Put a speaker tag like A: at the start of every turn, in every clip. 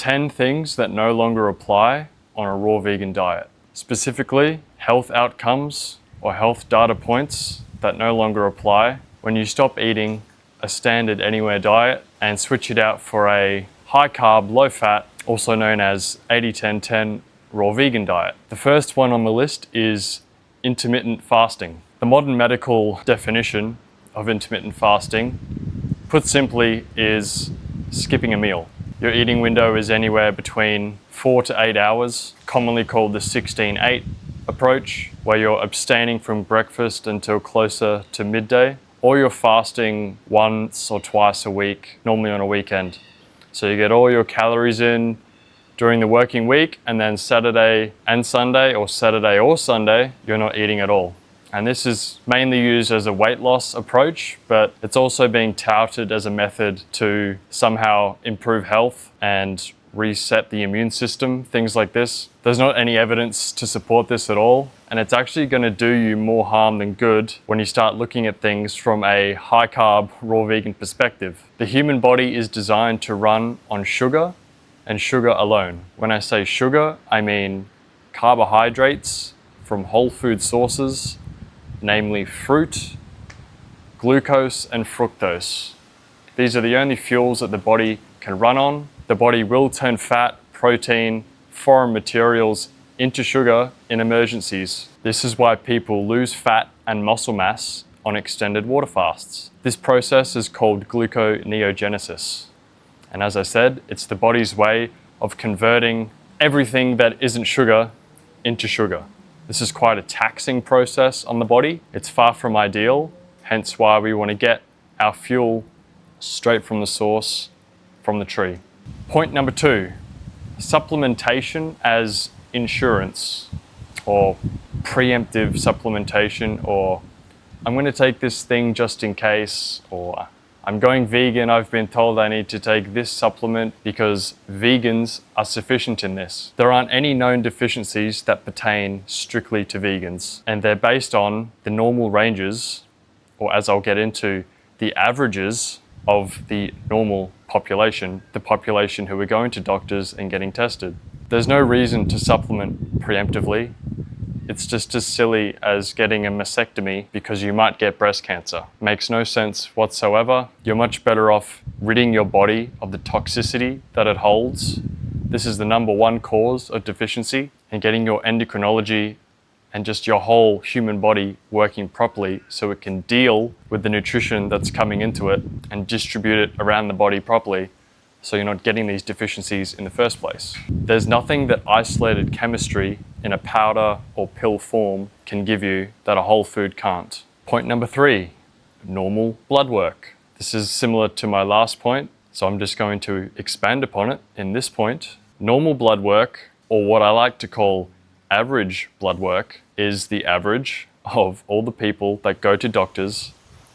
A: 10 things that no longer apply on a raw vegan diet. Specifically, health outcomes or health data points that no longer apply when you stop eating a standard anywhere diet and switch it out for a high carb, low fat, also known as 80-10-10 raw vegan diet. The first one on the list is intermittent fasting. The modern medical definition of intermittent fasting, put simply, is skipping a meal. Your eating window is anywhere between 4 to 8 hours, commonly called the 16-8 approach, where you're abstaining from breakfast until closer to midday, or you're fasting once or twice a week, normally on a weekend. So you get all your calories in during the working week, and then Saturday and Sunday, or Saturday or Sunday, you're not eating at all. And this is mainly used as a weight loss approach, but it's also being touted as a method to somehow improve health and reset the immune system, things like this. There's not any evidence to support this at all, and it's actually going to do you more harm than good when you start looking at things from a high carb, raw vegan perspective. The human body is designed to run on sugar and sugar alone. When I say sugar, I mean carbohydrates from whole food sources, namely fruit, glucose, and fructose. These are the only fuels that the body can run on. The body will turn fat, protein, foreign materials into sugar in emergencies. This is why people lose fat and muscle mass on extended water fasts. This process is called gluconeogenesis. And as I said, it's the body's way of converting everything that isn't sugar into sugar. This is quite a taxing process on the body. It's far from ideal, hence why we want to get our fuel straight from the source, from the tree. Point number 2, supplementation as insurance, or preemptive supplementation, or I'm going to take this thing just in case, or I'm going vegan, I've been told I need to take this supplement because vegans are sufficient in this. There aren't any known deficiencies that pertain strictly to vegans, and they're based on the normal ranges, or as I'll get into, the averages of the normal population, the population who are going to doctors and getting tested. There's no reason to supplement preemptively. It's just as silly as getting a mastectomy because you might get breast cancer. Makes no sense whatsoever. You're much better off ridding your body of the toxicity that it holds. This is the number one cause of deficiency, and getting your endocrinology and just your whole human body working properly so it can deal with the nutrition that's coming into it and distribute it around the body properly, so you're not getting these deficiencies in the first place. There's nothing that isolated chemistry in a powder or pill form can give you that a whole food can't. Point number 3, normal blood work. This is similar to my last point, so I'm just going to expand upon it in this point. Normal blood work, or what I like to call average blood work, is the average of all the people that go to doctors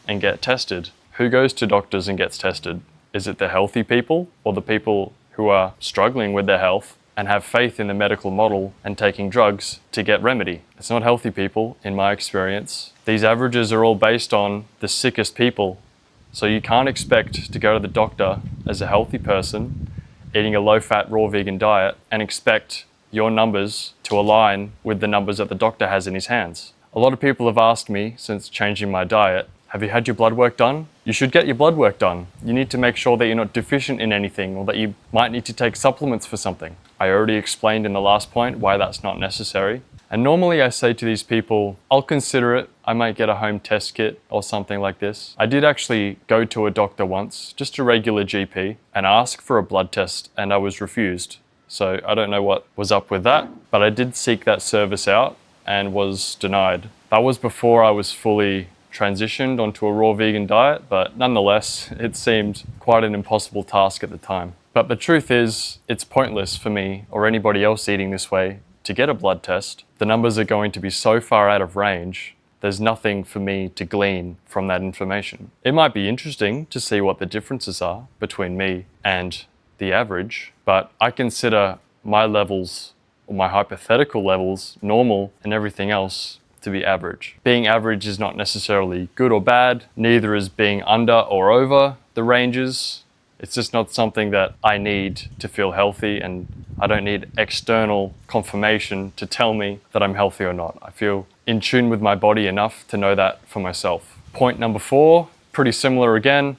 A: and get tested. Who goes to doctors and gets tested? Is it the healthy people, or the people who are struggling with their health and have faith in the medical model and taking drugs to get remedy? It's not healthy people, in my experience. These averages are all based on the sickest people. So you can't expect to go to the doctor as a healthy person, eating a low-fat, raw vegan diet, and expect your numbers to align with the numbers that the doctor has in his hands. A lot of people have asked me since changing my diet, have you had your blood work done? You should get your blood work done. You need to make sure that you're not deficient in anything, or that you might need to take supplements for something. I already explained in the last point why that's not necessary. And normally I say to these people, I'll consider it. I might get a home test kit or something like this. I did actually go to a doctor once, just a regular GP, and ask for a blood test, and I was refused. So I don't know what was up with that, but I did seek that service out and was denied. That was before I was fully transitioned onto a raw vegan diet, but nonetheless, it seemed quite an impossible task at the time. But the truth is, it's pointless for me or anybody else eating this way to get a blood test. The numbers are going to be so far out of range, there's nothing for me to glean from that information. It might be interesting to see what the differences are between me and the average, but I consider my levels, or my hypothetical levels, normal, and everything else to be average. Being average is not necessarily good or bad, neither is being under or over the ranges. It's just not something that I need to feel healthy, and I don't need external confirmation to tell me that I'm healthy or not. I feel in tune with my body enough to know that for myself. Point number 4, pretty similar again,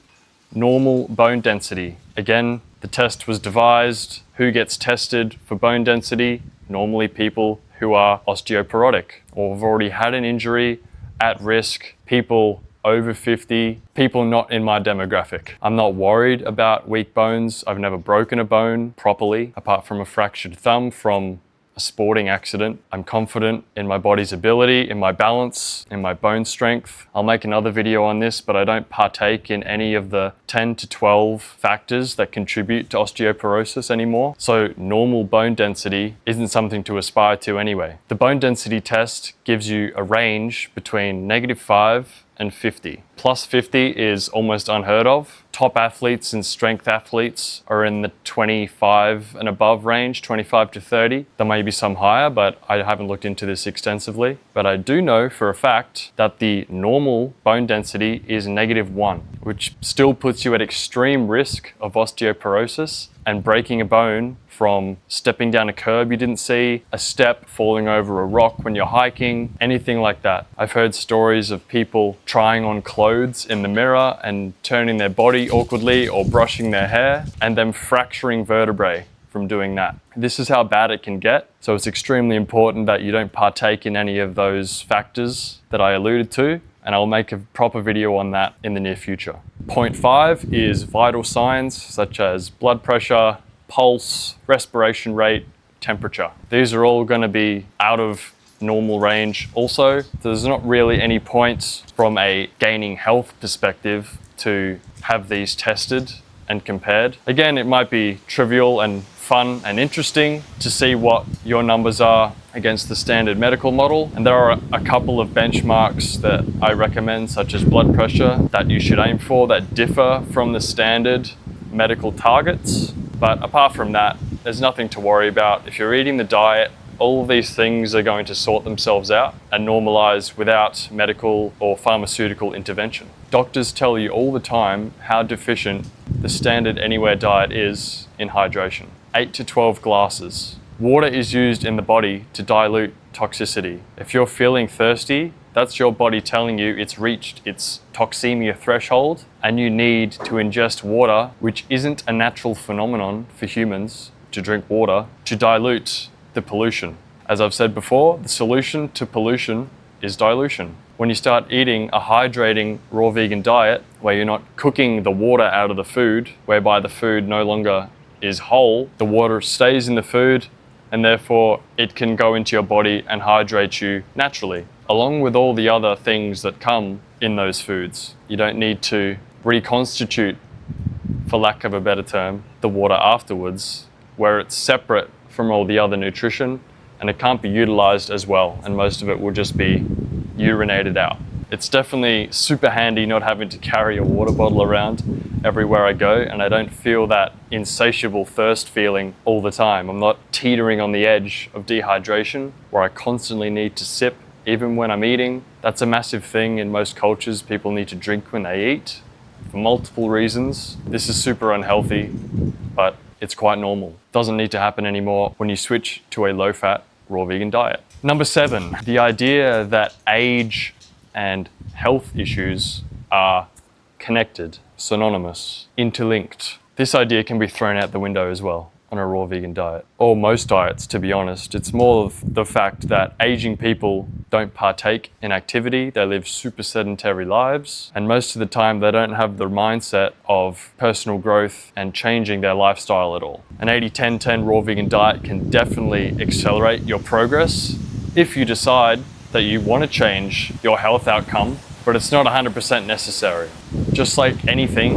A: normal bone density. Again, the test was devised. Who gets tested for bone density? Normally people who are osteoporotic or have already had an injury, at risk, people over 50, people not in my demographic. I'm not worried about weak bones. I've never broken a bone properly, apart from a fractured thumb from a sporting accident. I'm confident in my body's ability, in my balance, in my bone strength. I'll make another video on this, but I don't partake in any of the 10 to 12 factors that contribute to osteoporosis anymore. So normal bone density isn't something to aspire to anyway. The bone density test gives you a range between -5 and 50. Plus 50 is almost unheard of. Top athletes and strength athletes are in the 25 and above range, 25 to 30. There may be some higher, but I haven't looked into this extensively. But I do know for a fact that the normal bone density is -1, which still puts you at extreme risk of osteoporosis and breaking a bone from stepping down a curb you didn't see, a step, falling over a rock when you're hiking, anything like that. I've heard stories of people trying on clothes in the mirror and turning their body awkwardly or brushing their hair and then fracturing vertebrae from doing that. This is how bad it can get. So it's extremely important that you don't partake in any of those factors that I alluded to, and I'll make a proper video on that in the near future. Point 5 is vital signs such as blood pressure, pulse, respiration rate, temperature. These are all going to be out of normal range also. There's not really any point from a gaining health perspective to have these tested and compared. Again, it might be trivial and fun and interesting to see what your numbers are against the standard medical model. And there are a couple of benchmarks that I recommend, such as blood pressure, that you should aim for that differ from the standard medical targets. But apart from that, there's nothing to worry about. If you're eating the diet, all of these things are going to sort themselves out and normalize without medical or pharmaceutical intervention. Doctors tell you all the time how deficient the standard anywhere diet is in hydration. 8 to 12 glasses. Water is used in the body to dilute toxicity. If you're feeling thirsty, that's your body telling you it's reached its toxemia threshold and you need to ingest water, which isn't a natural phenomenon for humans to drink water, to dilute the pollution. As I've said before, the solution to pollution is dilution. When you start eating a hydrating raw vegan diet where you're not cooking the water out of the food, whereby the food no longer is whole, the water stays in the food and therefore it can go into your body and hydrate you naturally, along with all the other things that come in those foods. You don't need to reconstitute, for lack of a better term, the water afterwards, where it's separate from all the other nutrition and it can't be utilized as well, and most of it will just be urinated out. It's definitely super handy not having to carry a water bottle around everywhere I go, and I don't feel that insatiable thirst feeling all the time. I'm not teetering on the edge of dehydration where I constantly need to sip even when I'm eating. That's a massive thing in most cultures. People need to drink when they eat for multiple reasons. This is super unhealthy, but it's quite normal. Doesn't need to happen anymore when you switch to a low-fat raw vegan diet. Number 7, the idea that age and health issues are connected, synonymous, interlinked. This idea can be thrown out the window as well on a raw vegan diet, or most diets, to be honest. It's more of the fact that aging people don't partake in activity, they live super sedentary lives, and most of the time they don't have the mindset of personal growth and changing their lifestyle at all. An 80-10-10 raw vegan diet can definitely accelerate your progress if you decide that you want to change your health outcome, but it's not 100% necessary. Just like anything,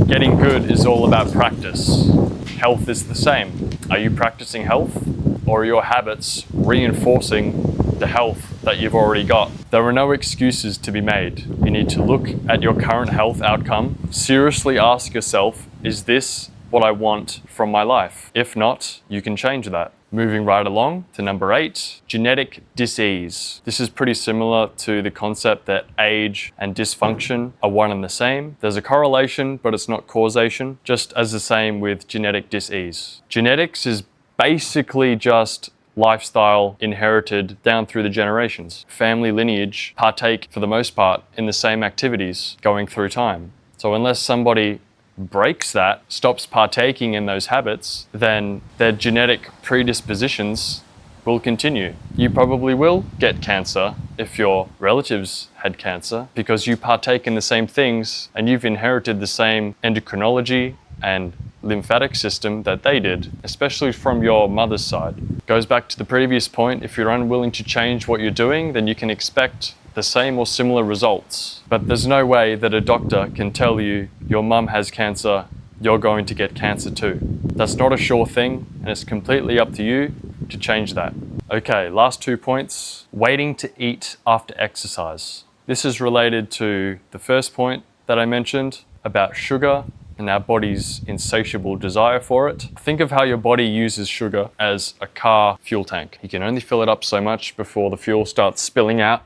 A: getting good is all about practice. Health is the same. Are you practicing health, or are your habits reinforcing the health that you've already got? There are no excuses to be made. You need to look at your current health outcome, seriously ask yourself, is this what I want from my life? If not, you can change that. Moving right along to number 8, genetic disease. This is pretty similar to the concept that age and dysfunction are one and the same. There's a correlation, but it's not causation, just as the same with genetic disease. Genetics is basically just lifestyle inherited down through the generations. Family lineage partake, for the most part, in the same activities going through time. So unless somebody breaks that, stops partaking in those habits, then their genetic predispositions will continue. You probably will get cancer if your relatives had cancer because you partake in the same things and you've inherited the same endocrinology and lymphatic system that they did, especially from your mother's side. Goes back to the previous point, if you're unwilling to change what you're doing, then you can expect the same or similar results. But there's no way that a doctor can tell you your mum has cancer, you're going to get cancer too. That's not a sure thing, and it's completely up to you to change that. Okay, last 2 points. Waiting to eat after exercise. This is related to the first point that I mentioned about sugar and our body's insatiable desire for it. Think of how your body uses sugar as a car fuel tank. You can only fill it up so much before the fuel starts spilling out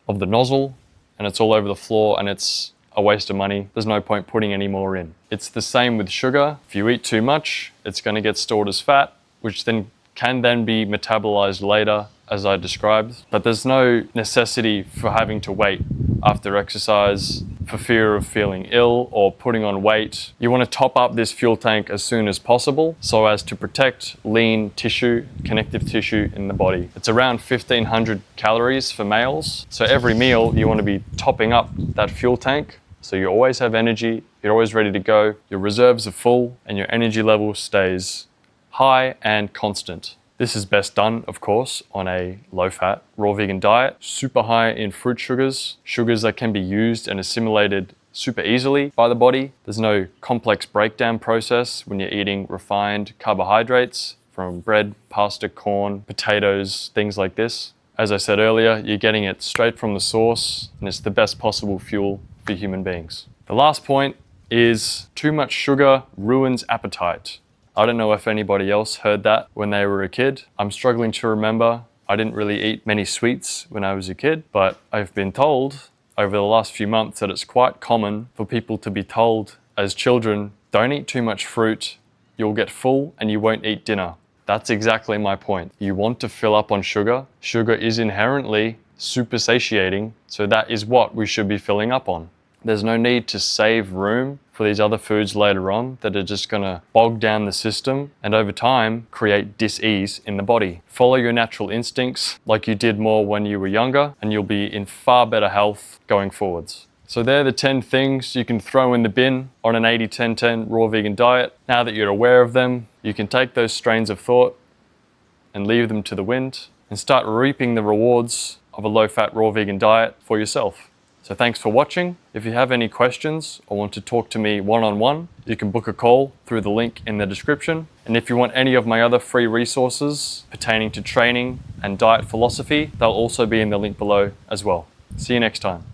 A: of the nozzle and it's all over the floor and it's a waste of money. There's no point putting any more in. It's the same with sugar. If you eat too much, it's going to get stored as fat, which then can be metabolized later, as I described. But there's no necessity for having to wait after exercise for fear of feeling ill or putting on weight. You want to top up this fuel tank as soon as possible so as to protect lean tissue, connective tissue in the body. It's around 1,500 calories for males. So every meal you want to be topping up that fuel tank so you always have energy, you're always ready to go, your reserves are full, and your energy level stays high and constant. This is best done, of course, on a low-fat, raw vegan diet, super high in fruit sugars, sugars that can be used and assimilated super easily by the body. There's no complex breakdown process when you're eating refined carbohydrates from bread, pasta, corn, potatoes, things like this. As I said earlier, you're getting it straight from the source, and it's the best possible fuel for human beings. The last point is too much sugar ruins appetite. I don't know if anybody else heard that when they were a kid. I'm struggling to remember. I didn't really eat many sweets when I was a kid, but I've been told over the last few months that it's quite common for people to be told as children, don't eat too much fruit, you'll get full and you won't eat dinner. That's exactly my point. You want to fill up on sugar. Sugar is inherently super satiating, so that is what we should be filling up on. There's no need to save room for these other foods later on that are just gonna bog down the system and over time create dis-ease in the body. Follow your natural instincts like you did more when you were younger and you'll be in far better health going forwards. So they're the 10 things you can throw in the bin on an 80-10-10 raw vegan diet. Now that you're aware of them, you can take those strains of thought and leave them to the wind and start reaping the rewards of a low-fat raw vegan diet for yourself. So thanks for watching. If you have any questions or want to talk to me one-on-one, you can book a call through the link in the description. And if you want any of my other free resources pertaining to training and diet philosophy, they'll also be in the link below as well. See you next time.